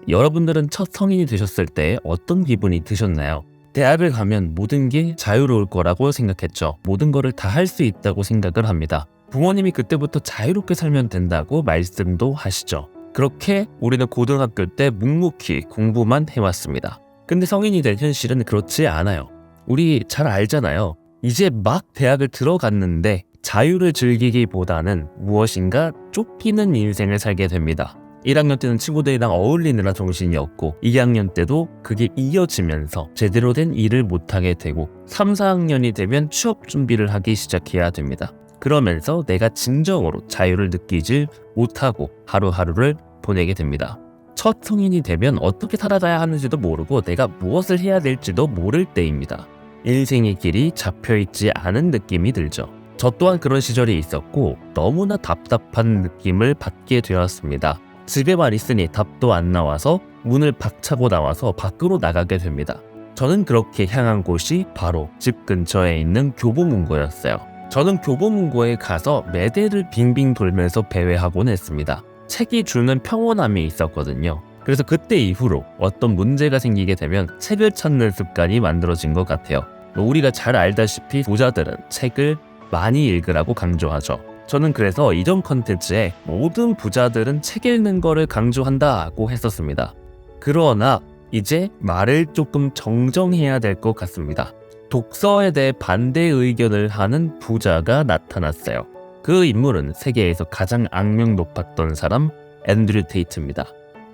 여러분들은 첫 성인이 되셨을 때 어떤 기분이 드셨나요? 대학을 가면 모든 게 자유로울 거라고 생각했죠. 모든 거를 다 할 수 있다고 생각을 합니다. 부모님이 그때부터 자유롭게 살면 된다고 말씀도 하시죠. 그렇게 우리는 고등학교 때 묵묵히 공부만 해왔습니다. 근데 성인이 된 현실은 그렇지 않아요. 우리 잘 알잖아요. 이제 막 대학을 들어갔는데 자유를 즐기기보다는 무엇인가 쫓기는 인생을 살게 됩니다. 1학년 때는 친구들이랑 어울리느라 정신이 없고 2학년 때도 그게 이어지면서 제대로 된 일을 못하게 되고 3, 4학년이 되면 취업 준비를 하기 시작해야 됩니다. 그러면서 내가 진정으로 자유를 느끼지 못하고 하루하루를 보내게 됩니다. 첫 성인이 되면 어떻게 살아가야 하는지도 모르고 내가 무엇을 해야 될지도 모를 때입니다. 인생의 길이 잡혀있지 않은 느낌이 들죠. 저 또한 그런 시절이 있었고 너무나 답답한 느낌을 받게 되었습니다. 집에만 있으니 답도 안 나와서 문을 박차고 나와서 밖으로 나가게 됩니다. 저는 그렇게 향한 곳이 바로 집 근처에 있는 교보문고였어요. 저는 교보문고에 가서 매대를 빙빙 돌면서 배회하곤 했습니다. 책이 주는 평온함이 있었거든요. 그래서 그때 이후로 어떤 문제가 생기게 되면 책을 찾는 습관이 만들어진 것 같아요. 우리가 잘 알다시피 부자들은 책을 많이 읽으라고 강조하죠. 저는 그래서 이전 컨텐츠에 모든 부자들은 책 읽는 거를 강조한다고 했었습니다. 그러나 이제 말을 조금 정정해야 될 것 같습니다. 독서에 대해 반대 의견을 하는 부자가 나타났어요. 그 인물은 세계에서 가장 악명 높았던 사람 앤드류 테이트입니다.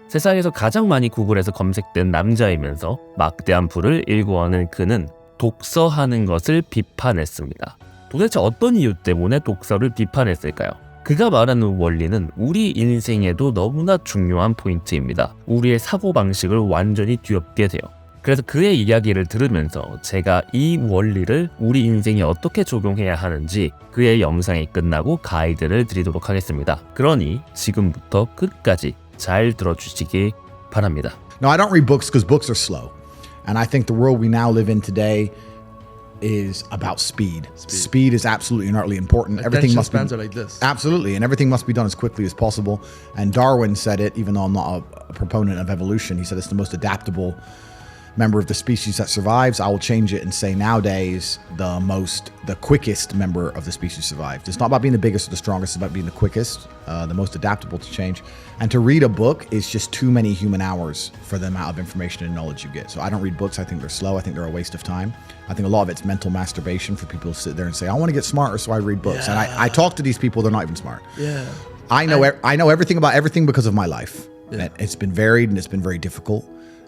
세상에서 가장 많이 구글에서 검색된 남자이면서 막대한 부를 일궈하는 그는 독서하는 것을 비판했습니다. 도대체 어떤 이유 때문에 독서를 비판했을까요? 그가 말하는 원리는 우리 인생에도 너무나 중요한 포인트입니다. 우리의 사고방식을 완전히 뒤엎게 돼요. 그래서 그의 이야기를 들으면서 제가 이 원리를 우리 인생에 어떻게 적용해야 하는지 그의 영상이 끝나고 가이드를 드리도록 하겠습니다. 그러니 지금부터 끝까지 잘 들어주시기 바랍니다. No, I don't read books because books are slow. And I think the world we now live in today is about speed. Speed is absolutely and utterly important. Everything must be spans are like this. Absolutely, and everything must be done as quickly as possible. And Darwin said it, even though I'm not a proponent of evolution, he said it's the most adaptable member of the species that survives. I will change it and say nowadays the quickest member of the species survived. It's not about being the biggest or the strongest, it's about being the quickest, the most adaptable to change. And to read a book is just too many human hours for the amount of information and knowledge you get. So I don't read books. I think they're slow. I think they're a waste of time. I think a lot of it's mental masturbation for people to sit there and say, I want to get smarter, so I read books. Yeah. And I talk to these people, they're not even smart. Yeah. I know everything about everything because of my life. Yeah. And it's been varied and it's been very difficult.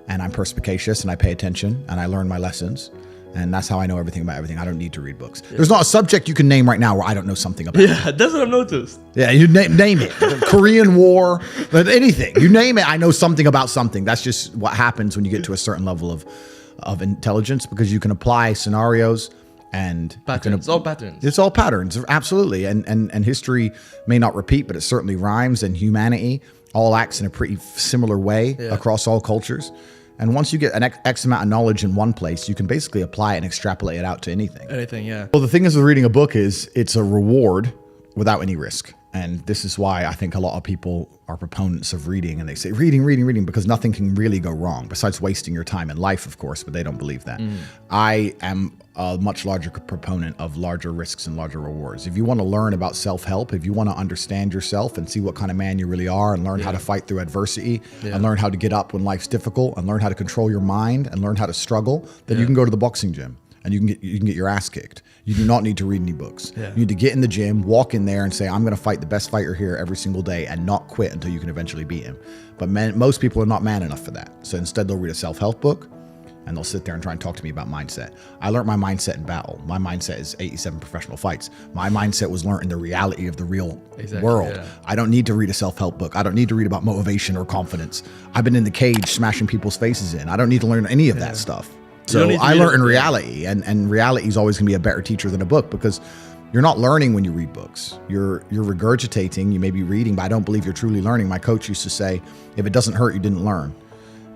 And I'm perspicacious and I pay attention and I learn my lessons. And that's how I know everything about everything. I don't need to read books. Yeah. There's not a subject you can name right now where I don't know something about. Yeah, that's what I've noticed. Yeah, you name it. Korean War, anything. You name it, I know something about something. That's just what happens when you get to a certain level of intelligence, because you can apply scenarios and Patterns. It's all patterns. It's all patterns, absolutely. And history may not repeat, but it certainly rhymes. And humanity all acts in a pretty similar way across all cultures. And once you get an X amount of knowledge in one place, you can basically apply it and extrapolate it out to anything. Anything, yeah. Well, the thing is with reading a book is it's a reward without any risk. And this is why I think a lot of people are proponents of reading, and they say reading, because nothing can really go wrong besides wasting your time in life, of course, but they don't believe that. I am a much larger proponent of larger risks and larger rewards. If you want to learn about self-help, if you want to understand yourself and see what kind of man you really are and learn how to fight through adversity and learn how to get up when life's difficult and learn how to control your mind and learn how to struggle, then you can go to the boxing gym and you can get your ass kicked. You do not need to read any books. You need to get in the gym, walk in there and say, I'm going to fight the best fighter here every single day and not quit until you can eventually beat him. But most people are not man enough for that. So instead they'll read a self-help book and they'll sit there and try and talk to me about mindset. I learned my mindset in battle. My mindset is 87 professional fights. My mindset was learned in the reality of the real world. Yeah. I don't need to read a self-help book. I don't need to read about motivation or confidence. I've been in the cage smashing people's faces in. I don't need to learn any of that stuff. So I learn in reality, and reality is always going to be a better teacher than a book, because you're not learning when you read books. You're regurgitating. You may be reading, but I don't believe you're truly learning. My coach used to say, if it doesn't hurt, you didn't learn.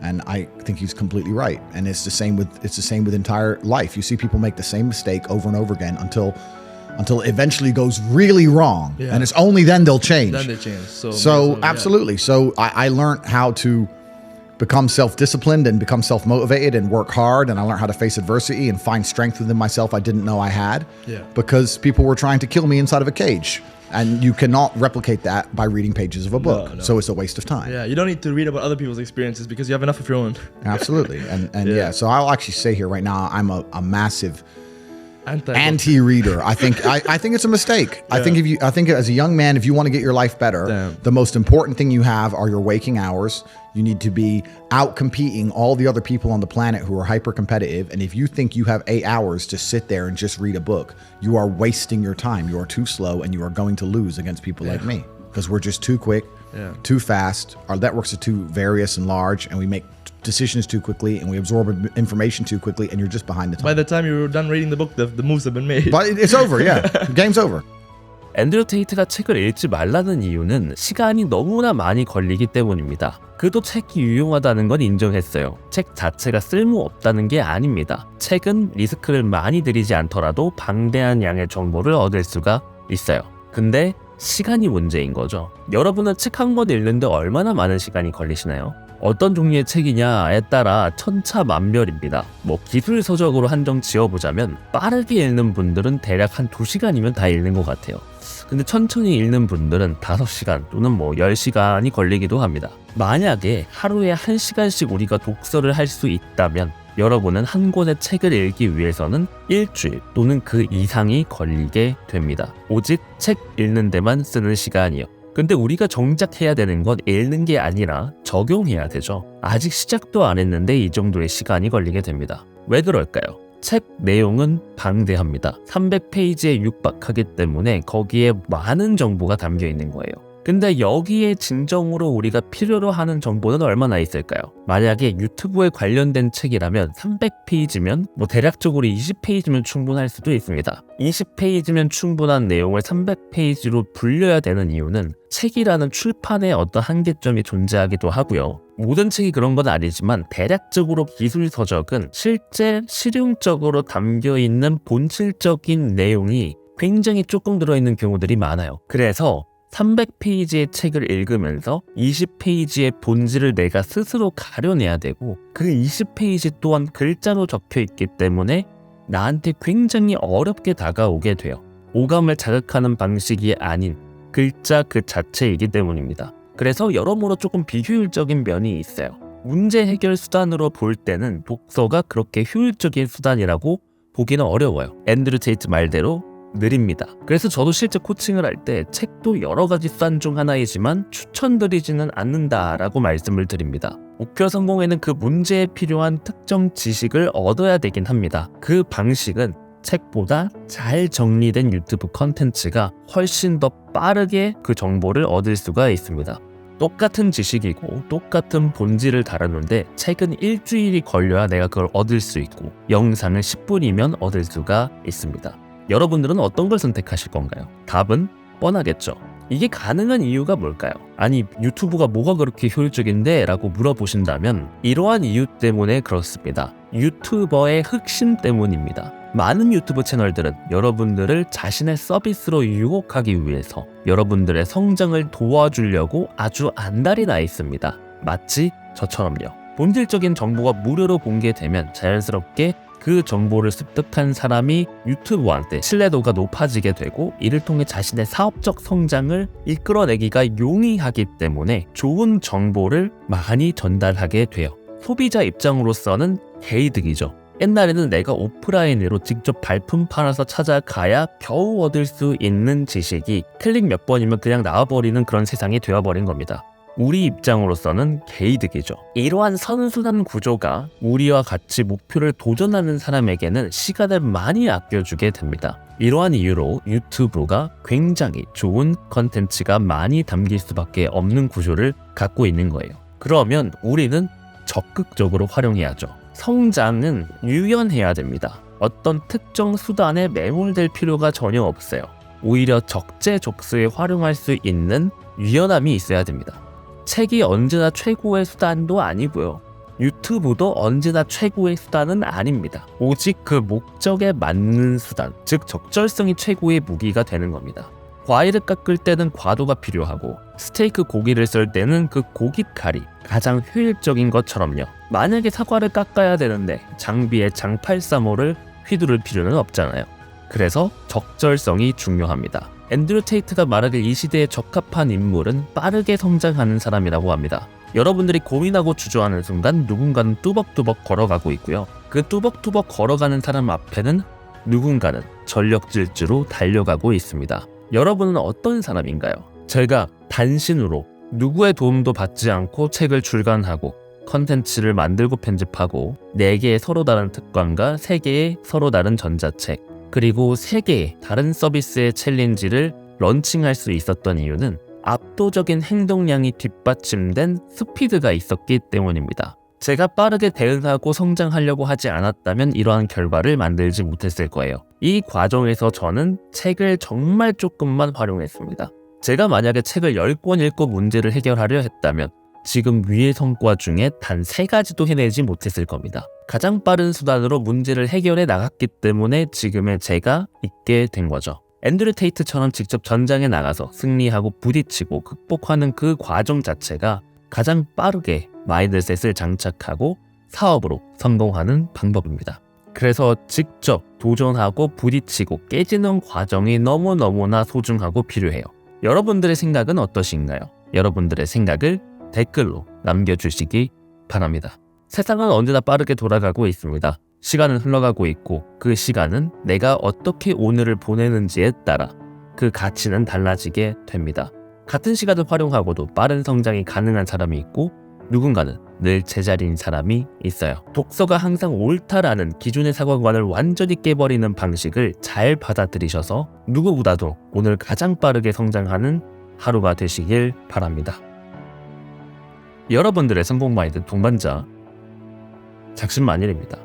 And I think he's completely right. And it's the same with entire life. You see people make the same mistake over and over again until it eventually goes really wrong. And it's only then they'll change. Then they change. So absolutely. So I learned how to become self-disciplined and become self-motivated and work hard, and I learned how to face adversity and find strength within myself I didn't know I had. Yeah. Because people were trying to kill me inside of a cage. And you cannot replicate that by reading pages of a book. No. So it's a waste of time. Yeah, you don't need to read about other people's experiences because you have enough of your own. Absolutely. And yeah, so I'll actually say here right now, I'm a massive anti-reader. I think it's a mistake. I think as a young man, if you want to get your life better, the most important thing you have are your waking hours. You need to be out competing all the other people on the planet who are hyper competitive. And if you think you have 8 hours to sit there and just read a book, you are wasting your time. You are too slow, and you are going to lose against people like me, because we're just too quick, too fast. Our networks are too various and large, and we make decisions too quickly, and we absorb information too quickly, and you're just behind the time. By the time you're done reading the book, the moves have been made. But it's over, yeah. Game's over. 앤드류 테이트가 책을 읽지 말라는 이유는 시간이 너무나 많이 걸리기 때문입니다. 그도 책이 유용하다는 건 인정했어요. 책 자체가 쓸모없다는 게 아닙니다. 책은 리스크를 많이 들이지 않더라도 방대한 양의 정보를 얻을 수가 있어요. 근데 시간이 문제인 거죠. 여러분은 책 한 권 읽는데 얼마나 많은 시간이 걸리시나요? 어떤 종류의 책이냐에 따라 천차만별입니다. 기술 서적으로 한정 지어보자면 빠르게 읽는 분들은 대략 한 2시간이면 다 읽는 것 같아요. 근데 천천히 읽는 분들은 5시간 또는 10시간이 걸리기도 합니다. 만약에 하루에 1시간씩 우리가 독서를 할 수 있다면 여러분은 한 권의 책을 읽기 위해서는 일주일 또는 그 이상이 걸리게 됩니다. 오직 책 읽는 데만 쓰는 시간이요. 근데 우리가 정작 해야 되는 건 읽는 게 아니라 적용해야 되죠. 아직 시작도 안 했는데 이 정도의 시간이 걸리게 됩니다. 왜 그럴까요? 책 내용은 방대합니다. 300페이지에 육박하기 때문에 거기에 많은 정보가 담겨 있는 거예요. 근데 여기에 진정으로 우리가 필요로 하는 정보는 얼마나 있을까요? 만약에 유튜브에 관련된 책이라면 300페이지면 대략적으로 20페이지면 충분할 수도 있습니다. 20페이지면 충분한 내용을 300페이지로 불려야 되는 이유는 책이라는 출판의 어떤 한계점이 존재하기도 하고요. 모든 책이 그런 건 아니지만 대략적으로 기술 서적은 실제 실용적으로 담겨있는 본질적인 내용이 굉장히 조금 들어있는 경우들이 많아요. 그래서 300페이지의 책을 읽으면서 20페이지의 본질을 내가 스스로 가려내야 되고 그 20페이지 또한 글자로 적혀 있기 때문에 나한테 굉장히 어렵게 다가오게 돼요. 오감을 자극하는 방식이 아닌 글자 그 자체이기 때문입니다. 그래서 여러모로 조금 비효율적인 면이 있어요. 문제 해결 수단으로 볼 때는 독서가 그렇게 효율적인 수단이라고 보기는 어려워요. 앤드류 테이트 말대로 느립니다. 그래서 저도 실제 코칭을 할 때 책도 여러 가지 수단 중 하나이지만 추천드리지는 않는다라고 말씀을 드립니다. 목표 성공에는 그 문제에 필요한 특정 지식을 얻어야 되긴 합니다. 그 방식은 책보다 잘 정리된 유튜브 컨텐츠가 훨씬 더 빠르게 그 정보를 얻을 수가 있습니다. 똑같은 지식이고 똑같은 본질을 다루는데 책은 일주일이 걸려야 내가 그걸 얻을 수 있고 영상은 10분이면 얻을 수가 있습니다. 여러분들은 어떤 걸 선택하실 건가요? 답은 뻔하겠죠. 이게 가능한 이유가 뭘까요? 아니, 유튜브가 뭐가 그렇게 효율적인데? 라고 물어보신다면 이러한 이유 때문에 그렇습니다. 유튜버의 흑심 때문입니다. 많은 유튜브 채널들은 여러분들을 자신의 서비스로 유혹하기 위해서 여러분들의 성장을 도와주려고 아주 안달이 나 있습니다. 마치 저처럼요. 본질적인 정보가 무료로 공개되면 자연스럽게 그 정보를 습득한 사람이 유튜버한테 신뢰도가 높아지게 되고 이를 통해 자신의 사업적 성장을 이끌어내기가 용이하기 때문에 좋은 정보를 많이 전달하게 돼요. 소비자 입장으로서는 개이득이죠. 옛날에는 내가 오프라인으로 직접 발품 팔아서 찾아가야 겨우 얻을 수 있는 지식이 클릭 몇 번이면 그냥 나와버리는 그런 세상이 되어버린 겁니다. 우리 입장으로서는 개이득이죠. 이러한 선순환 구조가 우리와 같이 목표를 도전하는 사람에게는 시간을 많이 아껴주게 됩니다. 이러한 이유로 유튜브가 굉장히 좋은 컨텐츠가 많이 담길 수밖에 없는 구조를 갖고 있는 거예요. 그러면 우리는 적극적으로 활용해야죠. 성장은 유연해야 됩니다. 어떤 특정 수단에 매몰될 필요가 전혀 없어요. 오히려 적재적소에 활용할 수 있는 유연함이 있어야 됩니다. 책이 언제나 최고의 수단도 아니고요. 유튜브도 언제나 최고의 수단은 아닙니다. 오직 그 목적에 맞는 수단, 즉 적절성이 최고의 무기가 되는 겁니다. 과일을 깎을 때는 과도가 필요하고 스테이크 고기를 썰 때는 그 고깃칼이 가장 효율적인 것처럼요. 만약에 사과를 깎아야 되는데 장비에 장팔사모를 휘두를 필요는 없잖아요. 그래서 적절성이 중요합니다. 앤드류 테이트가 말하길 이 시대에 적합한 인물은 빠르게 성장하는 사람이라고 합니다. 여러분들이 고민하고 주저하는 순간 누군가는 뚜벅뚜벅 걸어가고 있고요. 그 뚜벅뚜벅 걸어가는 사람 앞에는 누군가는 전력 질주로 달려가고 있습니다. 여러분은 어떤 사람인가요? 제가 단신으로 누구의 도움도 받지 않고 책을 출간하고 컨텐츠를 만들고 편집하고 4개의 서로 다른 특강과 3개의 서로 다른 전자책, 그리고 3개의 다른 서비스의 챌린지를 런칭할 수 있었던 이유는 압도적인 행동량이 뒷받침된 스피드가 있었기 때문입니다. 제가 빠르게 대응하고 성장하려고 하지 않았다면 이러한 결과를 만들지 못했을 거예요. 이 과정에서 저는 책을 정말 조금만 활용했습니다. 제가 만약에 책을 10권 읽고 문제를 해결하려 했다면 지금 위의 성과 중에 단 3가지도 해내지 못했을 겁니다. 가장 빠른 수단으로 문제를 해결해 나갔기 때문에 지금의 제가 있게 된 거죠. 앤드류 테이트처럼 직접 전장에 나가서 승리하고 부딪히고 극복하는 그 과정 자체가 가장 빠르게 마인드셋을 장착하고 사업으로 성공하는 방법입니다. 그래서 직접 도전하고 부딪히고 깨지는 과정이 너무너무나 소중하고 필요해요. 여러분들의 생각은 어떠신가요? 여러분들의 생각을 댓글로 남겨주시기 바랍니다. 세상은 언제나 빠르게 돌아가고 있습니다. 시간은 흘러가고 있고 그 시간은 내가 어떻게 오늘을 보내는지에 따라 그 가치는 달라지게 됩니다. 같은 시간을 활용하고도 빠른 성장이 가능한 사람이 있고 누군가는 늘 제자리인 사람이 있어요. 독서가 항상 옳다라는 기존의 사고관을 완전히 깨버리는 방식을 잘 받아들이셔서 누구보다도 오늘 가장 빠르게 성장하는 하루가 되시길 바랍니다. 여러분들의 성공 마인드 동반자 작심만일입니다.